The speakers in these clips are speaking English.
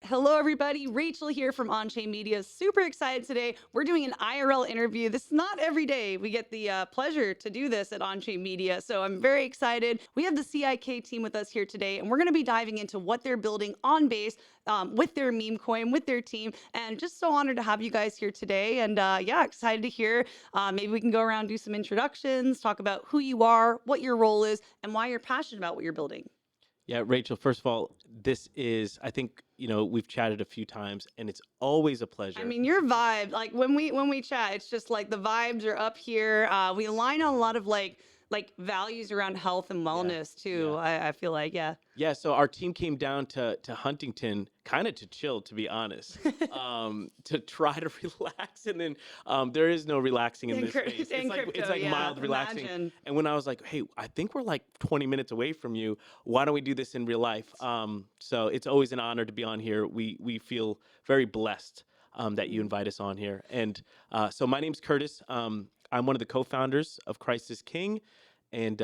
Hello, everybody. Rachel here from Onchain Media. Super excited today. We're doing an IRL interview. This is not every day we get the pleasure to do this at Onchain Media. So I'm very excited. We have the CIK team with us here today, and we're going to be diving into what they're building on base with their meme coin, with their team. And just so honored to have you guys here today. And yeah, excited to hear. Maybe we can go around, do some introductions, talk about who you are, what your role is, and why you're passionate about what you're building. Yeah, Rachel, first of all, this is, I think, we've chatted a few times and it's always a I pleasure. mean, your vibe, like when we chat, it's just like the vibes are up here. We align on a lot of like values around health and Yeah. wellness too. Yeah. I feel like, yeah. Yeah, so our team came down to Huntington kind of to chill, to be honest, to try to relax. And then there is no relaxing in this space. In It's crypto, like yeah. mild relaxing. Imagine. And when I was like, hey, I think we're like 20 minutes away from you. Why don't we do this in real life? So it's always an honor to be on here. We feel very blessed that you invite us on here. And so my name's Curtis. I'm one of the co-founders of Christ is King. And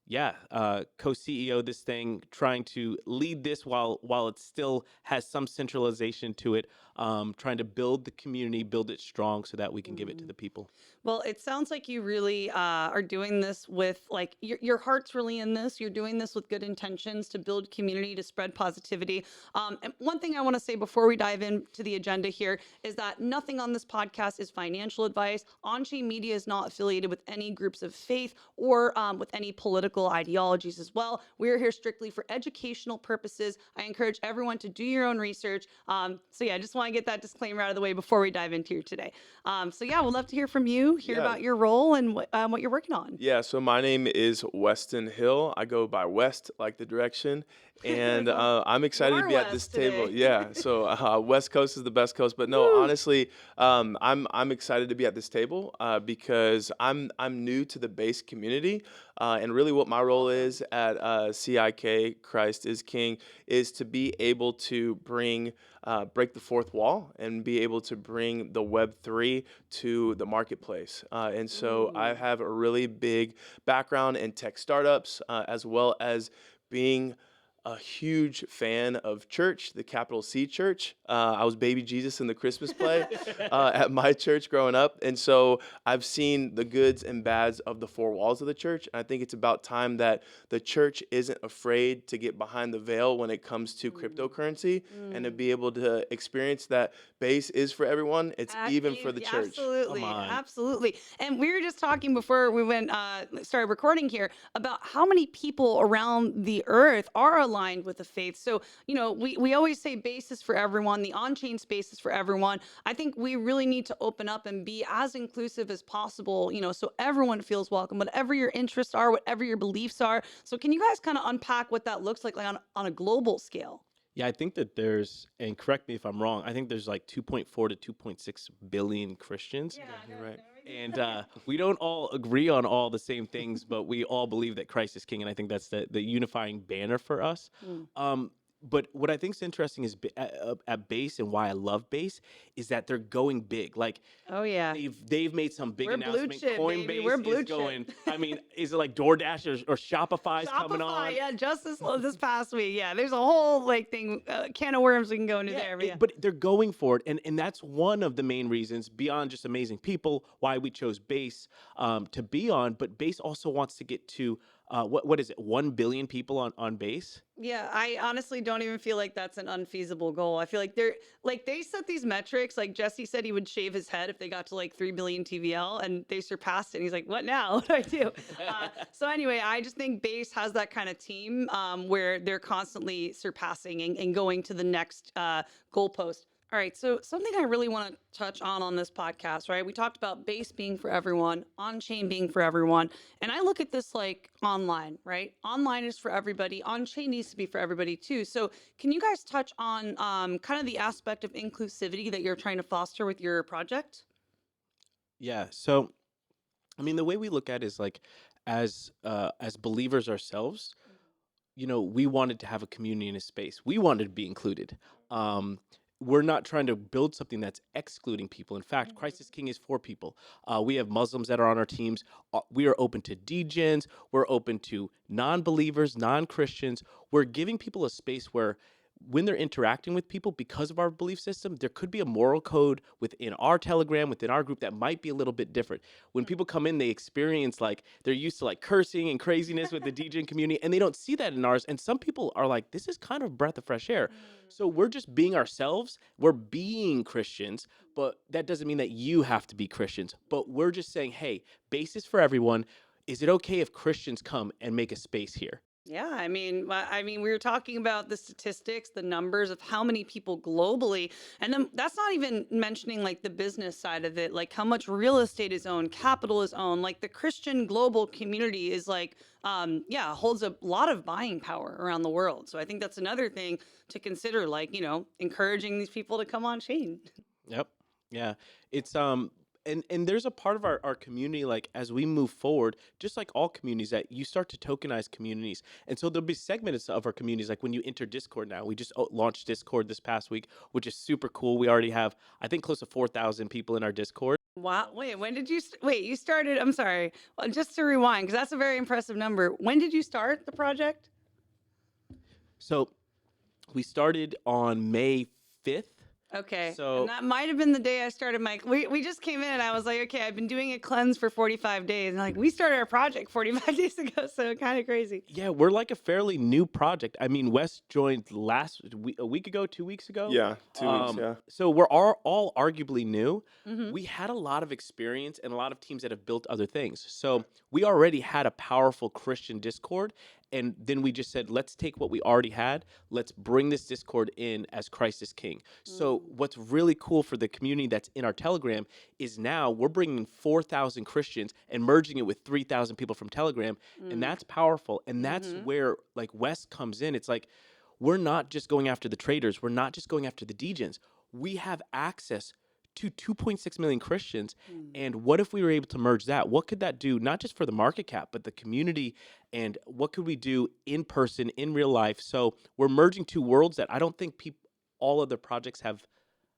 co-CEO this thing, trying to lead this while it still has some centralization to it, trying to build the community, build it strong so that we can give it to the people. Well, it sounds like you really are doing this with like your heart's really in this. You're doing this with good intentions to build community, to spread positivity. And one thing I want to say before we dive into the agenda here is that nothing on this podcast is financial advice. Onchain Media is not affiliated with any groups of faith or with any political ideologies as well. We're here strictly for educational purposes. I encourage everyone to do your own research. So yeah, I just want to get that disclaimer out of the way before we dive into here today. So yeah, we'd love to hear from you, hear about your role and what you're working on. Yeah, so my name is Weston Hill. I go by West, like the direction, and I'm excited to be at this West table. today. Yeah, so West Coast is the best coast, but no, Woo. honestly, I'm excited to be at this table because I'm new to the base community, and really what my role is at CIK, Christ is King, is to be able to break the fourth wall and be able to bring the Web3 to the marketplace. And so I have a really big background in tech startups, as well as being a huge fan of church, the capital C church. I was baby Jesus in the Christmas play at my church growing up. And so I've seen the goods and bads of the four walls of the church. And I think it's about time that the church isn't afraid to get behind the veil when it comes to cryptocurrency and to be able to experience that base is for everyone. It's even for the church. Absolutely, Come on. absolutely. And we were just talking before we went started recording here about how many people around the earth are aligned with the faith. So we always say base is for everyone. The on-chain space is for everyone. I think we really need to open up and be as inclusive as possible. So everyone feels welcome, whatever your interests are, whatever your beliefs are. So can you guys kind of unpack what that looks like on a global scale? Yeah, I think that and correct me if I'm wrong, I think there's like 2.4 to 2.6 billion Christians. You're right. And we don't all agree on all the same things, but we all believe that Christ is King. And I think that's the unifying banner for us. But what I think is interesting is at Base, and why I love Base, is that they're going big. Like, Oh yeah. they've made some big We're blue announcement. chip, baby. Coinbase We're blue is chip. going. I mean, is it like DoorDash or Shopify's coming on? Yeah, just this past week. Yeah, there's a whole thing, can of worms we can go into there. But yeah. But they're going for it, and that's one of the main reasons, beyond just amazing people, why we chose Base to be on. But Base also wants to get to what is it, 1 billion people on Base? Yeah, I honestly don't even feel like that's an unfeasible goal. I feel like they set these metrics. Like Jesse said he would shave his head if they got to like 3 billion TVL, and they surpassed it. And he's like, what now? What do I do? So anyway, I just think Base has that kind of team where they're constantly surpassing and going to the next goalpost. All right, so something I really want to touch on this podcast, right? We talked about Base being for everyone, on-chain being for everyone, and I look at this like online, right? Online is for everybody. On-chain needs to be for everybody too. So can you guys touch on kind of the aspect of inclusivity that you're trying to foster with your project? Yeah. So, I mean, the way we look at it is like, as believers ourselves, we wanted to have a community in a space. We wanted to be included. We're not trying to build something that's excluding people. In fact, Christ is King is for people. We have Muslims that are on our teams. We are open to degens. We're open to non-believers, non-Christians. We're giving people a space where when they're interacting with people because of our belief system, there could be a moral code within our Telegram, within our group that might be a little bit different. When people come in, they experience like they're used to like cursing and craziness with the DJ community, and they don't see that in ours. And some people are like, this is kind of a breath of fresh air. So we're just being ourselves. We're being Christians, but that doesn't mean that you have to be Christians. But we're just saying, hey, basis for everyone. Is it okay if Christians come and make a space here? Yeah, we were talking about the statistics, the numbers of how many people globally, and then that's not even mentioning like the business side of it, like how much real estate is owned, capital is owned, like the Christian global community is like, yeah, holds a lot of buying power around the world. So I think that's another thing to consider, like, encouraging these people to come on chain. Yep. Yeah. It's and there's a part of our community, like as we move forward, just like all communities, that you start to tokenize communities. And so there'll be segments of our communities, like when you enter Discord now. We just launched Discord this past week, which is super cool. We already have, I think, close to 4,000 people in our Discord. Wow. Wait, when did you, wait, you started, I'm sorry, well, just to rewind, because that's a very impressive number. When did you start the project? So we started on May 5th. Okay. So And that might have been the day I started my, we just came in and I was like, okay, I've been doing a cleanse for 45 days. And like, we started our project 45 days ago. So kind of crazy. yeah, we're like a fairly new project. I mean, Wes joined a week ago, 2 weeks ago. Yeah, 2 weeks. Yeah. So we're all arguably new. Hmm. We had a lot of experience and a lot of teams that have built other things. So we already had a powerful Christian Discord. And then we just said, let's take what we already had. Let's bring this Discord in as Christ is King. So what's really cool for the community that's in our Telegram is now we're bringing 4,000 Christians and merging it with 3,000 people from Telegram. And that's powerful. And that's where like Wes comes in. It's like, we're not just going after the traders. We're not just going after the degens. We have access to 2.6 million Christians. And what if we were able to merge that? What could that do, not just for the market cap, but the community? And what could we do in person, in real life? So we're merging two worlds that I don't think all other projects have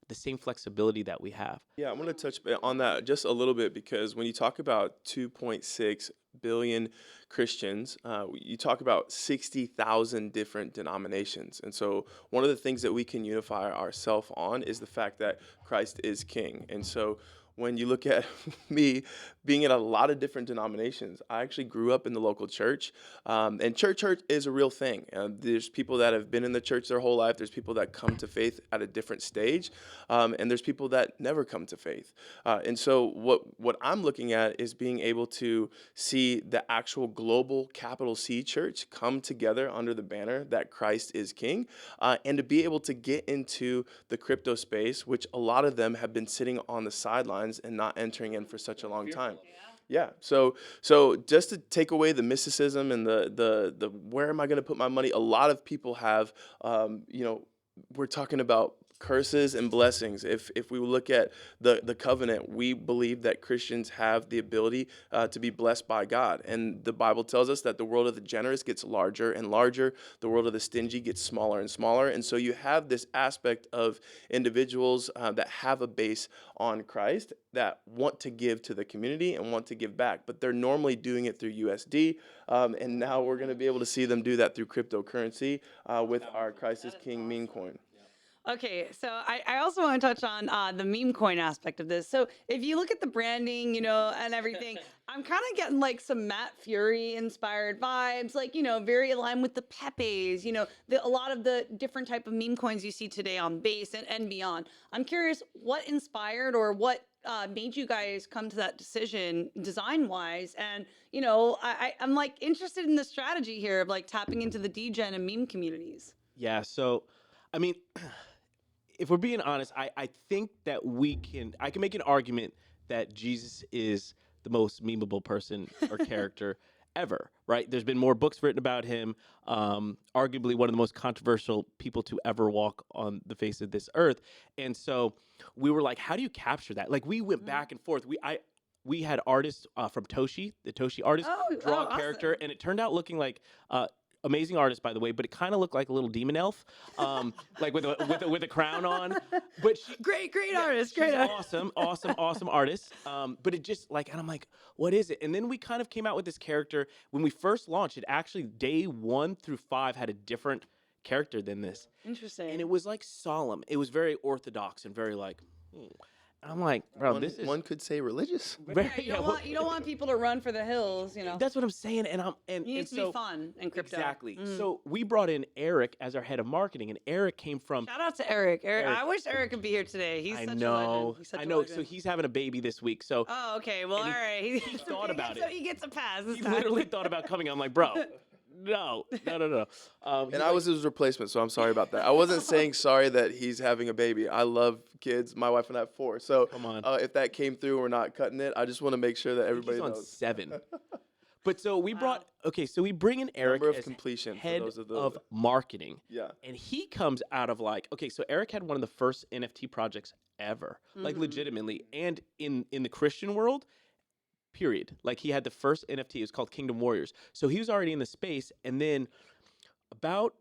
the same flexibility that we have. Yeah, I'm going to touch on that just a little bit, because when you talk about 2.6 billion Christians, you talk about 60,000 different denominations. And so one of the things that we can unify ourselves on is the fact that Christ is King. And so when you look at me being in a lot of different denominations, I actually grew up in the local church, and church is a real thing. There's people that have been in the church their whole life. There's people that come to faith at a different stage, and there's people that never come to faith. And so what I'm looking at is being able to see the actual global capital C church come together under the banner that Christ is King, and to be able to get into the crypto space, which a lot of them have been sitting on the sidelines and not entering in for such a long time. Yeah. So just to take away the mysticism and the where am I going to put my money? A lot of people have, we're talking about curses and blessings. If we look at the covenant, we believe that Christians have the ability to be blessed by God. And the Bible tells us that the world of the generous gets larger and larger. The world of the stingy gets smaller and smaller. And so you have this aspect of individuals that have a base on Christ that want to give to the community and want to give back. But they're normally doing it through USD. And now we're going to be able to see them do that through cryptocurrency with our Christ is King meme coin. Okay, so I also want to touch on the meme coin aspect of this. So if you look at the branding, and everything, I'm kind of getting like some Matt Fury inspired vibes, like, very aligned with the Pepes, a lot of the different type of meme coins you see today on base and beyond. I'm curious what inspired or what made you guys come to that decision design wise? And, I'm like interested in the strategy here of like tapping into the degen and meme communities. Yeah. So, I mean, if we're being honest, I think that I can make an argument that Jesus is the most memeable person or character ever, right? There's been more books written about him, arguably one of the most controversial people to ever walk on the face of this earth. And so we were like, how do you capture that? Like we went back and forth. We had artists from Toshi, the Toshi artist, draw a character, and it turned out looking like amazing artist, by the way, but it kind of looked like a little demon elf, like with a crown on. But Great artist, she's awesome artist. But it just like, and I'm like, what is it? And then we kind of came out with this character when we first launched. It actually day 1 through 5 had a different character than this. Interesting. And it was like solemn. It was very orthodox and very like, I'm like, bro, One, this is one could say religious. very, Yeah, you don't want people to run for the hills, you know. That's what I'm saying. And It needs to be fun in crypto. Exactly. Mm. So we brought in Eric as our head of marketing, and Eric came from. Shout out to Eric. Eric. I wish Eric could be here today. He's I such know. a legend. He's such I a know. legend. So he's having a baby this week. So Oh, okay. Well, all and right. he thought about So it. he gets a pass. This he time. literally thought about coming. I'm like, bro, no. And I was his replacement, so I'm sorry about that. I wasn't saying sorry that he's having a baby. I love kids. My wife and I have 4. So Come on. if that came through, we're not cutting it. I just want to make sure that everybody He's on knows. 7. But so we brought. Okay, so we bring in Eric Number of as completion for head those of the- of marketing. Yeah. And he comes out of like, okay, so Eric had one of the first NFT projects ever, like legitimately, and in the Christian world, period. Like he had the first NFT. It was called Kingdom Warriors. So he was already in the space, and then about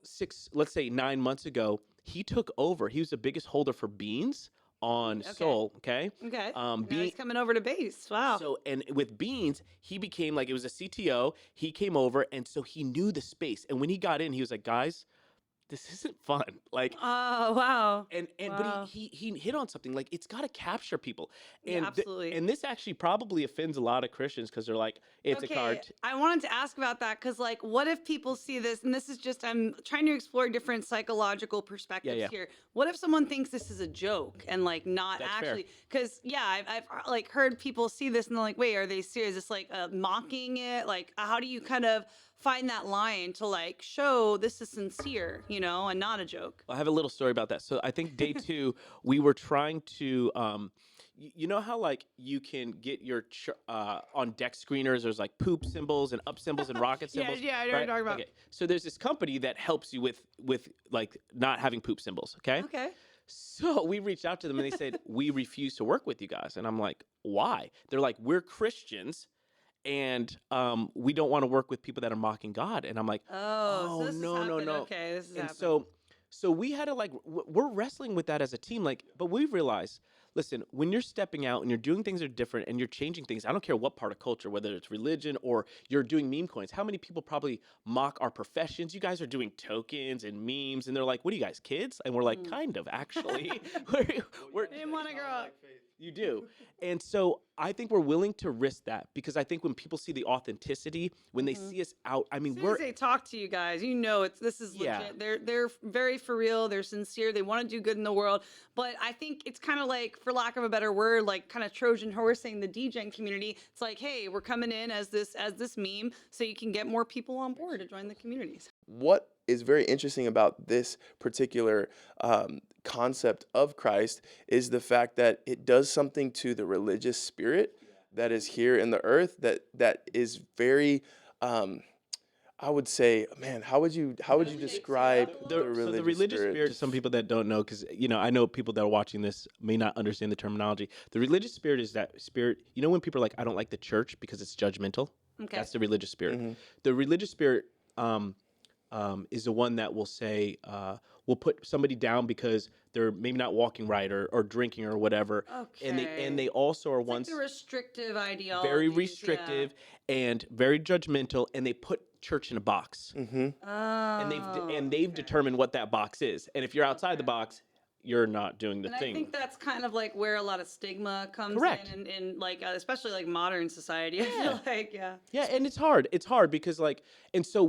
9 months ago, he took over. He was the biggest holder for Beans on Sol. Okay. Okay. Now Bean- he's coming over to base. Wow. So, and with Beans, he became like, it was a CTO. He came over, and so he knew the space. And when he got in, he was like, guys, this isn't fun. Like, Oh, wow. and Wow. but he hit on something, like it's got to capture people. Yeah, And absolutely. and this actually probably offends a lot of Christians because they're like, it's a card. I wanted to ask about that because, like, what if people see this, and this is just, I'm trying to explore different psychological perspectives yeah. here. What if someone thinks this is a joke and, like, not That's fair. actually? Because, yeah, I've like heard people see this and they're like, wait, are they serious? Is this like mocking it? Like, how do you kind of find that line to like show this is sincere, you know, and not a joke? I have a little story about that. So I think day 2, we were trying to, you know how like you can get your on deck screeners, there's like poop symbols and up symbols and rocket Yeah, symbols. yeah, I know what you're talking about. Okay, so there's this company that helps you with like not having poop symbols. Okay. Okay. So we reached out to them and they said, we refuse to work with you guys. And I'm like, why? They're like, we're Christians and we don't want to work with people that are mocking God. And I'm like, Oh, so this no. has happened. Okay, this is and happening. so we had to like, we're wrestling with that as a team. Like, but we realized, listen, when you're stepping out and you're doing things that are different and you're changing things, I don't care what part of culture, whether it's religion or you're doing meme coins. How many people probably mock our professions? You guys are doing tokens and memes, and they're like, what are you guys, kids? And we're like, kind of, actually. we're Didn't want to grow up. You do. And so I think we're willing to risk that because I think when people see the authenticity, when they see us out, I mean, As soon as they talk to you guys, you know this is Yeah. legit. They're very for real. They're sincere. They want to do good in the world. But I think it's kind of like, for lack of a better word, like kind of Trojan horsing the DGen community. It's like, hey, we're coming in as this meme, so you can get more people on board to join the communities. What is very interesting about this particular concept of Christ is the fact that it does something to the religious spirit that is here in the earth that is very I would say, man, how would you describe the religious spirit? To some people that don't know, because I know people that are watching this may not understand the terminology. The religious spirit is that spirit. You know when people are like, I don't like the church because it's judgmental. Okay. That's the religious spirit. Mhm. The religious spirit is the one that will say, will put somebody down because they're maybe not walking right or drinking or whatever. Okay. And they also are It's like ones the restrictive ideology. very restrictive and very judgmental, and they put church in a box. Mm-hmm. Oh, And they've determined what that box is. And if you're outside the box, you're not doing the And thing. I think that's kind of like where a lot of stigma comes Correct. in like especially like modern society. I feel like, yeah. Yeah, and it's hard. It's hard because and so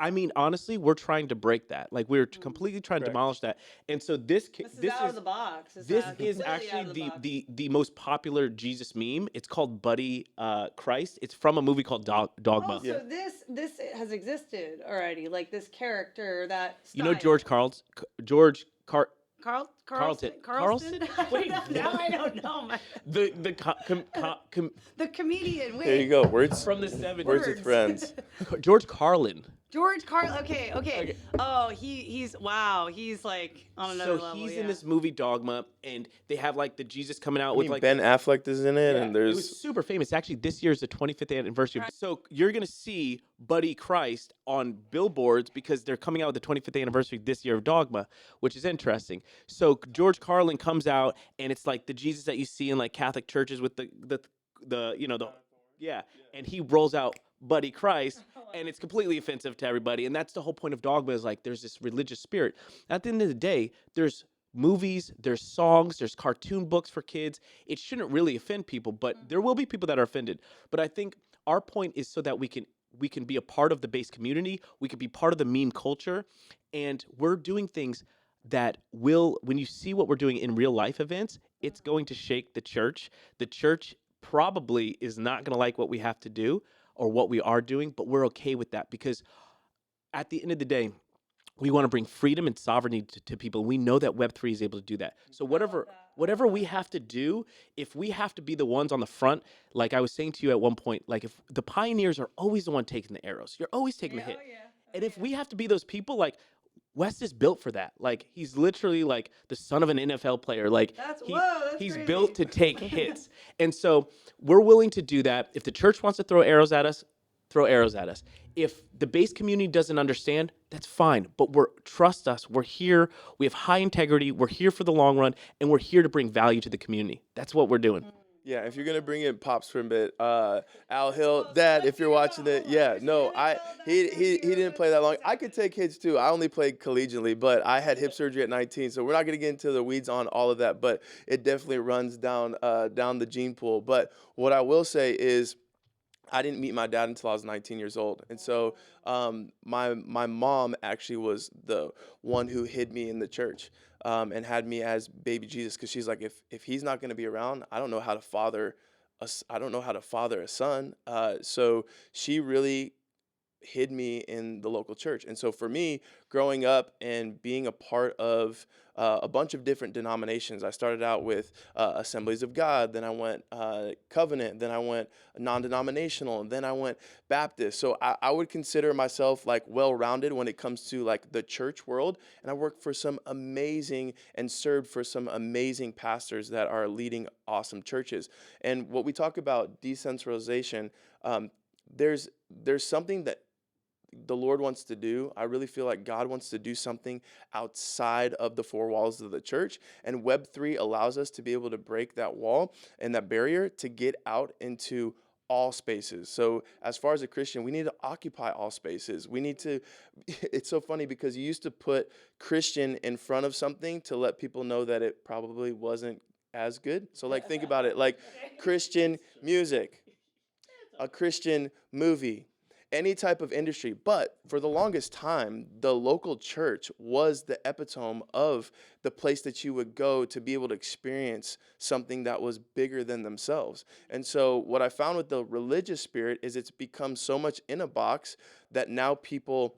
I mean, honestly, we're trying to break that. Like we're completely trying to Correct. demolish that. And so this This is out of the box. It's this out- is completely out of actually the box. the most popular Jesus meme. It's called Buddy Christ. It's from a movie called Dogma. Oh, so this has existed already, like this character that You know style. George Carlton. Carlson? Wait, now I don't know. the The comedian. Wait. There you go. Words from the 70s. words with friends. George Carlin. George Carlin. Okay. Oh, he's wow. He's like on another So level. he's yeah. in this movie Dogma, and they have like the Jesus coming out I with mean, like Ben Affleck is in it, Yeah, and it there's was super famous. Actually, this year is the 25th anniversary. So you're gonna see Buddy Christ on billboards because they're coming out with the 25th anniversary this year of Dogma, which is interesting. So George Carlin comes out, and it's like the Jesus that you see in like Catholic churches with the and he rolls out buddy Christ, and it's completely offensive to everybody. And that's the whole point of dogma, is like there's this religious spirit. At the end of the day, there's movies, there's songs, there's cartoon books for kids. It shouldn't really offend people, but there will be people that are offended. But I think our point is so that we can be a part of the base community, we can be part of the meme culture, and we're doing things that will, when you see what we're doing in real life events, it's going to shake the church. The church probably is not going to like what we have to do or what we are doing, but we're okay with that, because at the end of the day, we want to bring freedom and sovereignty to people. We know that Web3 is able to do that. So whatever we have to do, if we have to be the ones on the front, like I was saying to you at one point, like if the pioneers are always the one taking the arrows, you're always taking the hit. And if we have to be those people, like West is built for that. Like he's literally like the son of an NFL player. Like That's he's crazy. built to take hits. And so we're willing to do that. If the church wants to throw arrows at us, throw arrows at us. If the base community doesn't understand, that's fine. But trust us, we're here. We have high integrity. We're here for the long run, and we're here to bring value to the community. That's what we're doing. Yeah, if you're gonna bring in pops for a bit, Al Hill, Dad, if you're watching it, yeah, no, he didn't play that long. I could take hits too. I only played collegiately, but I had hip surgery at 19, so we're not gonna get into the weeds on all of that. But it definitely runs down the gene pool. But what I will say is, I didn't meet my dad until I was 19 years old, and so my mom actually was the one who hid me in the church and had me as baby Jesus, because she's like, if he's not going to be around, I don't know how to father a son. So she really hid me in the local church. And so for me, growing up and being a part of a bunch of different denominations, I started out with Assemblies of God, then I went Covenant, then I went non-denominational, and then I went Baptist. So I would consider myself like well-rounded when it comes to like the church world. And I worked for some amazing and served for some amazing pastors that are leading awesome churches. And what we talk about decentralization, there's something that the Lord wants to do. I really feel like God wants to do something outside of the four walls of the church. And Web3 allows us to be able to break that wall and that barrier to get out into all spaces. So as far as a Christian, we need to occupy all spaces. We need to, it's so funny because you used to put Christian in front of something to let people know that it probably wasn't as good. So like, think about it, like Christian music, a Christian movie, any type of industry. But for the longest time, the local church was the epitome of the place that you would go to be able to experience something that was bigger than themselves. And so what I found with the religious spirit is it's become so much in a box that now people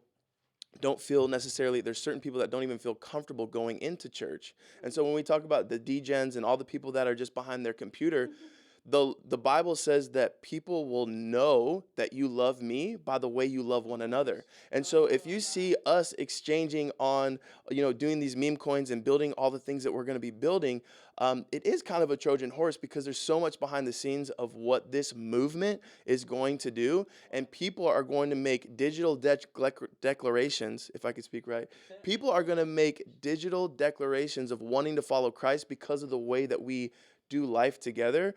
don't feel necessarily, there's certain people that don't even feel comfortable going into church. And so when we talk about the degens and all the people that are just behind their computer, the Bible says that people will know that you love me by the way you love one another. And so if you see us exchanging on, doing these meme coins and building all the things that we're going to be building, it is kind of a Trojan horse because there's so much behind the scenes of what this movement is going to do. And people are going to make digital declarations, if I could speak right. People are going to make digital declarations of wanting to follow Christ because of the way that we do life together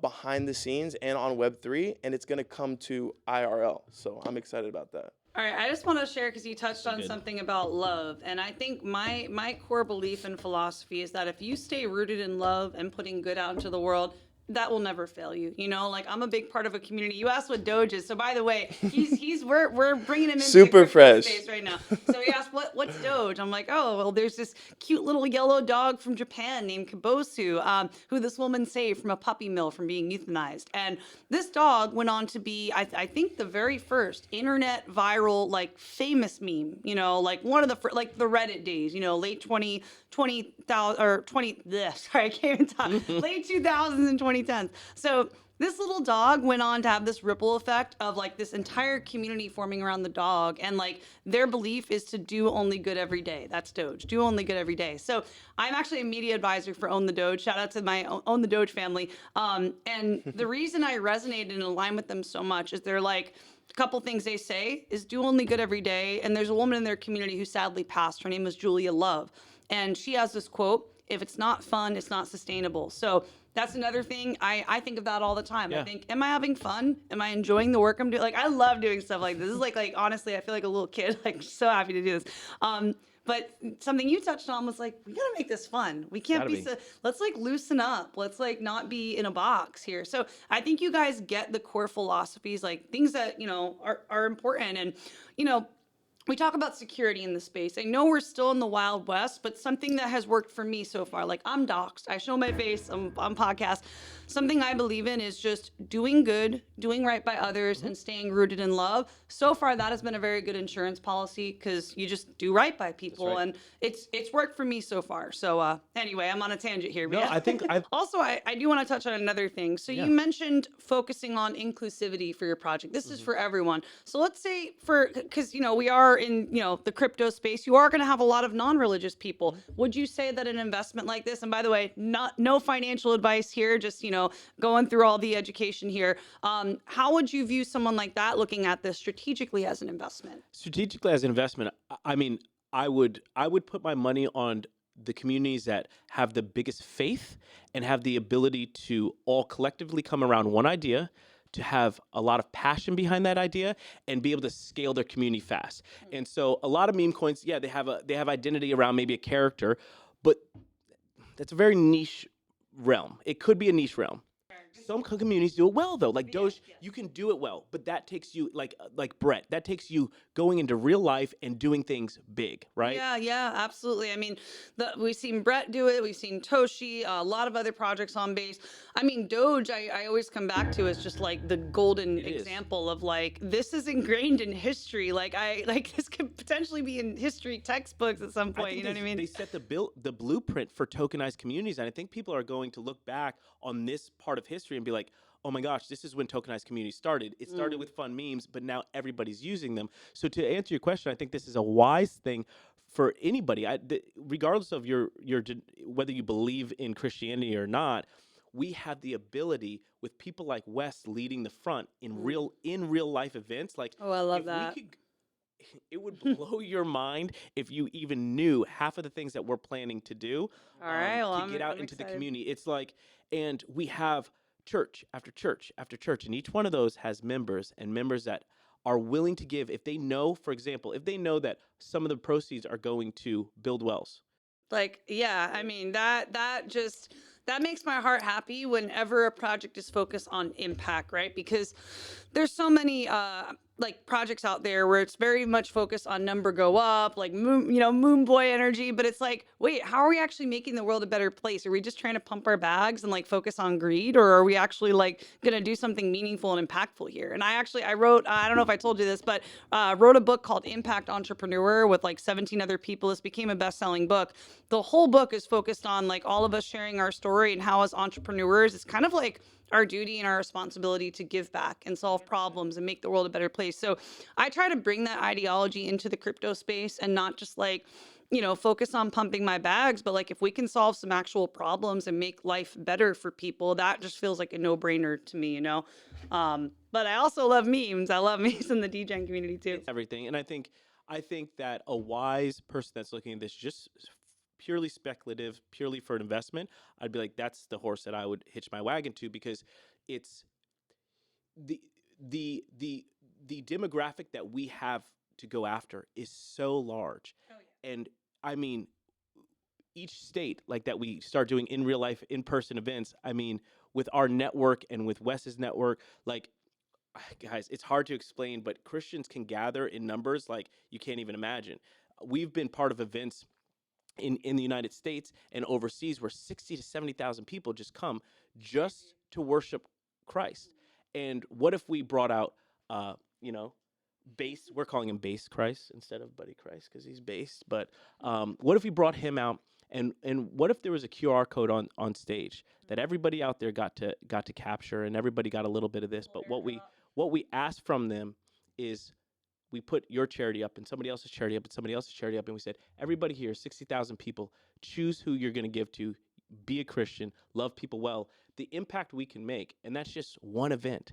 behind the scenes and on Web3, and it's going to come to IRL. So I'm excited about that. All right, I just want to share because you touched on something about love, and I think my core belief and philosophy is that if you stay rooted in love and putting good out into the world, that will never fail you. Like I'm a big part of a community. You asked what Doge is, so by the way, we're bringing him into Super the fresh space right now. So he asked what's Doge. I'm like, oh well, there's this cute little yellow dog from Japan named Kabosu, who this woman saved from a puppy mill from being euthanized, and this dog went on to be, I think, the very first internet viral, like famous meme. Like one of the like the Reddit days. Late 20,000 or 20. Sorry, I can't even talk. Late 2000s and 2010s. So this little dog went on to have this ripple effect of like this entire community forming around the dog, and like their belief is to do only good every day. That's Doge. Do only good every day. So I'm actually a media advisor for Own the Doge. Shout out to my Own the Doge family. And the reason I resonated and align with them so much is they're like, a couple things they say is do only good every day. And there's a woman in their community who sadly passed. Her name was Julia Love. And she has this quote: If it's not fun, it's not sustainable. So that's another thing. I think of that all the time. I Yeah. think, am I having fun? Am I enjoying the work I'm doing? Like, I love doing stuff like this. This is like honestly, I feel like a little kid, like so happy to do this. But something you touched on was like, we gotta make this fun. We can't Gotta be be. so, let's like loosen up. Let's like not be in a box here. So I think you guys get the core philosophies, like things that, are important. And, you know, we talk about security in the space. I know we're still in the Wild West, but something that has worked for me so far, like I'm doxxed, I show my face, I'm on podcast. Something I believe in is just doing good, doing right by others, and staying rooted in love. So far, that has been a very good insurance policy because you just do right by people, right. and it's worked for me so far. So anyway, I'm on a tangent here. But No, yeah. I think I Also, I do want to touch on another thing. So Yeah. you mentioned focusing on inclusivity for your project. This is for everyone. So let's say because we are in the crypto space, you are going to have a lot of non-religious people. Would you say that an investment like this, and by the way, no financial advice here, just going through all the education here, how would you view someone like that looking at this strategically as an investment? strategically as an investment, I mean, I would put my money on the communities that have the biggest faith and have the ability to all collectively come around one idea, to have a lot of passion behind that idea and be able to scale their community fast. And so a lot of meme coins, yeah, they have identity around maybe a character, but that's a very niche realm. It could be a niche realm. Some communities do it well though, like Doge. You can do it well, but that takes you like Brett. That takes you going into real life and doing things big, right? Yeah, absolutely. I mean, we've seen Brett do it. We've seen Toshi, a lot of other projects on base. I mean, Doge, I always come back to as just like the golden It is. example of like, this is ingrained in history. Like this could potentially be in history textbooks at some I point. think You know what I mean? they set the blueprint for tokenized communities, and I think people are going to look back on this part of history and be like, oh my gosh, this is when tokenized communities started. It started with fun memes, but now everybody's using them. So to answer your question, I think this is a wise thing for anybody, regardless of whether you believe in Christianity or not. We have the ability with people like Wes leading the front in real life events. Like, Oh, I love if that. we could, it would blow your mind if you even knew half of the things that we're planning to do All right, well, to get out I'm into the excited. community. It's like, and we have church after church after church, and each one of those has members and members that are willing to give if they know, for example, if they know that some of the proceeds are going to build wells. Like, yeah, I mean, that makes my heart happy whenever a project is focused on impact, right? Because there's so many like projects out there where it's very much focused on number go up, like moon boy energy, but it's like, wait, how are we actually making the world a better place? Are we just trying to pump our bags and like focus on greed, or are we actually like going to do something meaningful and impactful here? And I wrote, I don't know if I told you this, but wrote a book called Impact Entrepreneur with like 17 other people. This became a best-selling book. The whole book is focused on like all of us sharing our story and how as entrepreneurs, it's kind of like our duty and our responsibility to give back and solve problems and make the world a better place. So I try to bring that ideology into the crypto space and not just like, focus on pumping my bags, but like if we can solve some actual problems and make life better for people, that just feels like a no-brainer to me. But I also love memes. I love memes in the DJing community too. Everything, and I think that a wise person that's looking at this just purely speculative, purely for an investment, I'd be like, that's the horse that I would hitch my wagon to, because it's the the demographic that we have to go after is so large. And I mean, each state like that we start doing in real life in-person events, I mean, with our network and with Wes's network, like, guys, it's hard to explain, but Christians can gather in numbers like you can't even imagine. We've been part of events in the United States and overseas where 60 to 70,000 people just come just to worship Christ. And what if we brought out, you know, base? We're calling him base Christ instead of Buddy Christ because he's based. But what if we brought him out? And what if there was a QR code on stage that everybody out there got to capture, and everybody got a little bit of this? But what we asked from them is, we put your charity up and somebody else's charity up and somebody else's charity up, and we said, everybody here, 60,000 people, choose who you're going to give to, be a Christian, love people well. The impact we can make, and that's just one event.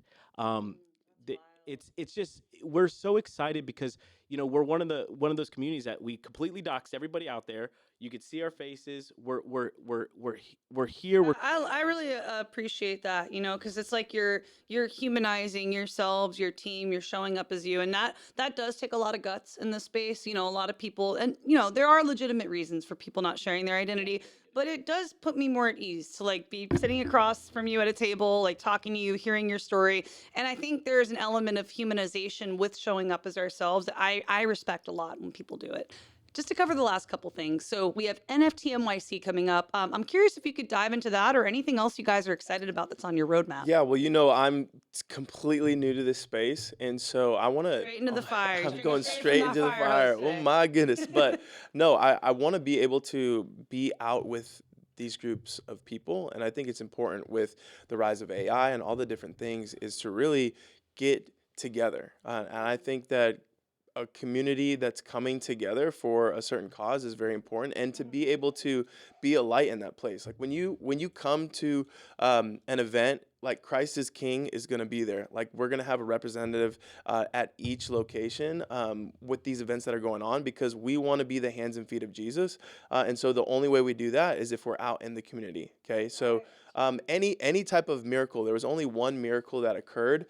It's just, we're so excited because, we're one of those communities that we completely doxed everybody out there. You could see our faces. We're here. I really appreciate that, because it's like you're humanizing yourselves, your team, you're showing up as you, and that does take a lot of guts in this space. A lot of people, and there are legitimate reasons for people not sharing their identity, but it does put me more at ease to like be sitting across from you at a table, like talking to you, hearing your story, and I think there's an element of humanization with showing up as ourselves that I respect a lot when people do it. Just to cover the last couple things. So we have NFT NYC coming up. I'm curious if you could dive into that or anything else you guys are excited about that's on your roadmap. Yeah, well, I'm completely new to this space, and so I want to. Straight into the fire. I'm Straight going from straight that into the fire fire. hose Oh today. my goodness! But no, I want to be able to be out with these groups of people, and I think it's important with the rise of AI and all the different things is to really get together, and I think that a community that's coming together for a certain cause is very important, and to be able to be a light in that place. Like when you come to an event, like Christ is King is going to be there. Like we're going to have a representative at each location with these events that are going on, because we want to be the hands and feet of Jesus, and so the only way we do that is if we're out in the community. Okay, so any type of miracle. There was only one miracle that occurred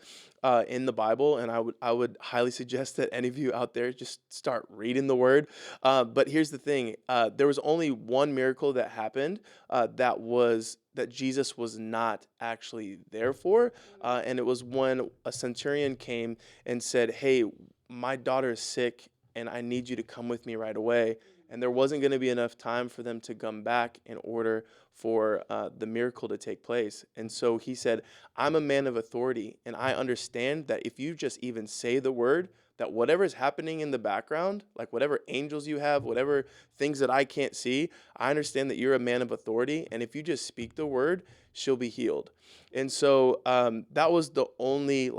in the Bible, and I would highly suggest that any of you out there just start reading the Word. But here's the thing: there was only one miracle that happened that Jesus was not actually there for, and it was when a centurion came and said, "Hey, my daughter is sick, and I need you to come with me right away." And there wasn't going to be enough time for them to come back in order for the miracle to take place. And so he said, I'm a man of authority, and I understand that if you just even say the word, that whatever is happening in the background, like whatever angels you have, whatever things that I can't see, I understand that you're a man of authority, and if you just speak the word, she'll be healed. And so that was the only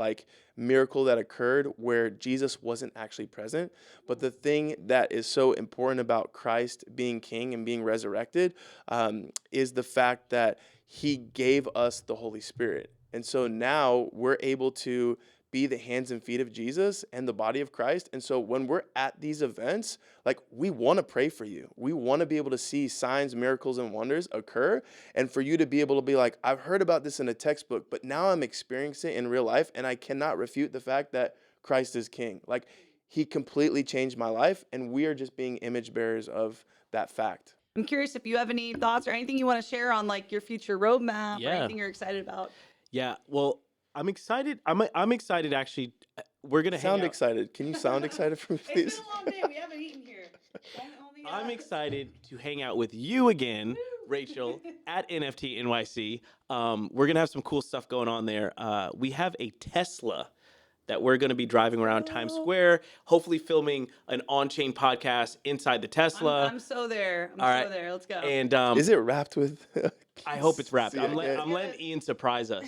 miracle that occurred where Jesus wasn't actually present. But the thing that is so important about Christ being King and being resurrected is the fact that he gave us the Holy Spirit. And so now we're able to be the hands and feet of Jesus and the body of Christ. And so when we're at these events, we want to pray for you. We want to be able to see signs, miracles, and wonders occur. And for you to be able to be like, I've heard about this in a textbook, but now I'm experiencing it in real life, and I cannot refute the fact that Christ is King. He completely changed my life, and we are just being image bearers of that fact. I'm curious if you have any thoughts or anything you want to share on your future roadmap or Yeah. anything you're excited about. Yeah. Well, I'm excited. I'm excited. Actually, we're gonna Sound hang out. excited. Can you sound excited for me, please? It's been a long day. We haven't eaten here. I'm excited to hang out with you again, Rachel, at NFT NYC. We're gonna have some cool stuff going on there. We have a Tesla that we're going to be driving around Times Square, hopefully filming an on-chain podcast inside the Tesla. I'm so there. I'm All right. so there. Let's go. And Is it wrapped with? I hope it's wrapped. I'm CIK? letting Ian surprise us.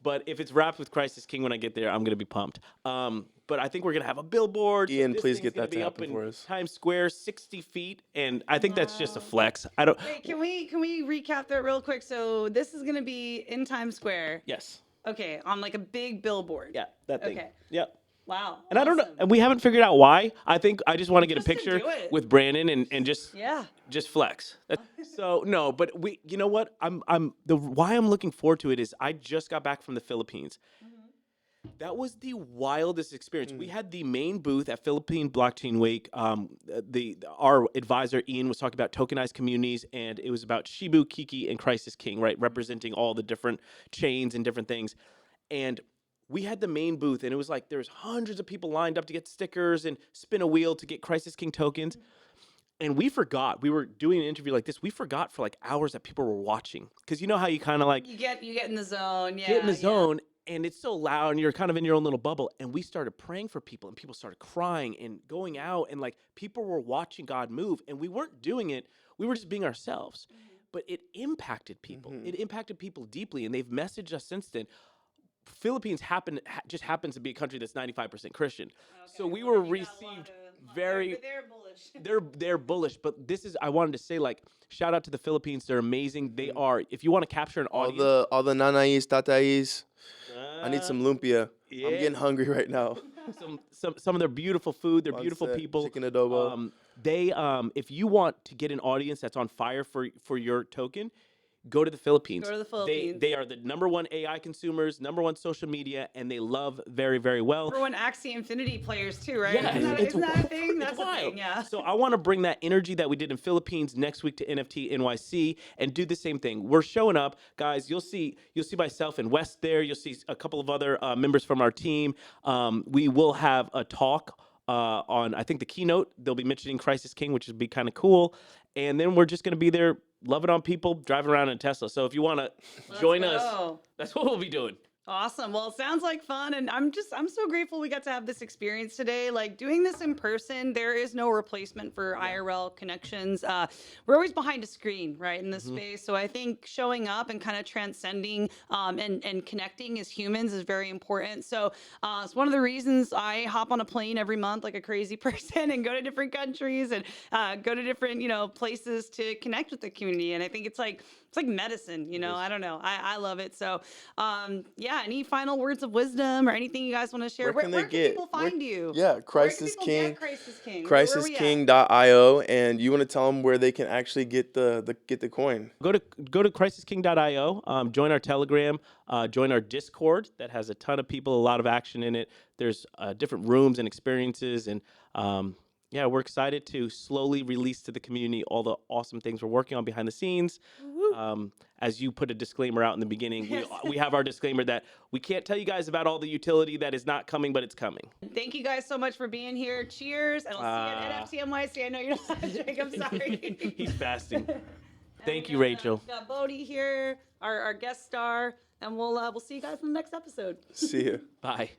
But if it's wrapped with Christ is King when I get there, I'm going to be pumped. But I think we're going to have a billboard. Ian, This please thing's get gonna that to be up happen in for us. Times Square, 60 feet, and I think that's just a flex. I don't. Wait, can we recap that real quick? So this is gonna be in Times Square. Yes. Okay, on a big billboard. Yeah, that thing. Okay. Yep. Wow. And I don't know, awesome. and we haven't figured out why. I think I just want to get a Just to picture do it. with Brandon and just Yeah. just flex. So no, but you know what? Why I'm looking forward to it is I just got back from the Philippines. That was the wildest experience. We had the main booth at Philippine Blockchain Week. Our advisor Ian was talking about tokenized communities, and it was about Shibu, Kiki, and Christ is King, right? Representing all the different chains and different things. And we had the main booth, and it was there's hundreds of people lined up to get stickers and spin a wheel to get Christ is King tokens. And we forgot. We were doing an interview like this. We forgot for hours that people were watching, because you know how you kind of You get in the zone. Yeah. get in the yeah. zone, and it's so loud, and you're kind of in your own little bubble. And we started praying for people, and people started crying and going out, and people were watching God move, and we weren't doing it. We were just being ourselves. But it impacted people. It impacted people deeply, and they've messaged us since then. Philippines just happens to be a country that's 95% Christian. So we were received very. They're bullish. They're bullish, but I wanted to say shout out to the Philippines. They're amazing. They are. If you want to capture an audience, All the nanais, tatais. I need some lumpia. yeah. I'm getting hungry right now. some of their beautiful food, their On beautiful set, people. chicken adobo. They if you want to get an audience that's on fire for your token, go to the Philippines. Go to the They Philippines. are the #1 AI consumers, #1 social media, and they love very, very well. Number one Axie Infinity players too, right? Yeah, Isn't that a thing? it's That's a wild. thing, yeah. So I want to bring that energy that we did in Philippines next week to NFT NYC and do the same thing. We're showing up, guys. You'll see myself and West there. You'll see a couple of other members from our team. We will have a talk on, I think, the keynote. They'll be mentioning Crisis King, which would be kind of cool. And then we're just going to be there loving on people, driving around in a Tesla. So if you want to join us, that's what we'll be doing. Awesome. Well, it sounds like fun. And I'm so grateful we got to have this experience today. Like doing this in person, there is no replacement for IRL connections. We're always behind a screen, right, in this space. So I think showing up and kind of transcending and connecting as humans is very important. So it's one of the reasons I hop on a plane every month like a crazy person and go to different countries and go to different, places to connect with the community. And I think it's like medicine, I don't know. I love it. So, any final words of wisdom or anything you guys want to share? Where can Where can people find you? Yeah, Crisis King. Crisis King. CrisisKing.io, and you want to tell them where they can actually get the coin. Go to CrisisKing.io. Join our Telegram. Join our Discord that has a ton of people, a lot of action in it. There's different rooms and experiences, and we're excited to slowly release to the community all the awesome things we're working on behind the scenes. As you put a disclaimer out in the beginning, we have our disclaimer that we can't tell you guys about all the utility that is not coming, but it's coming. Thank you guys so much for being here. Cheers, and I'll see you at NFT NYC. I know you're not a drink. I'm sorry. He's fasting. Thank you, Rachel. We got Bodhi here, our guest star, and we'll see you guys in the next episode. See you. Bye.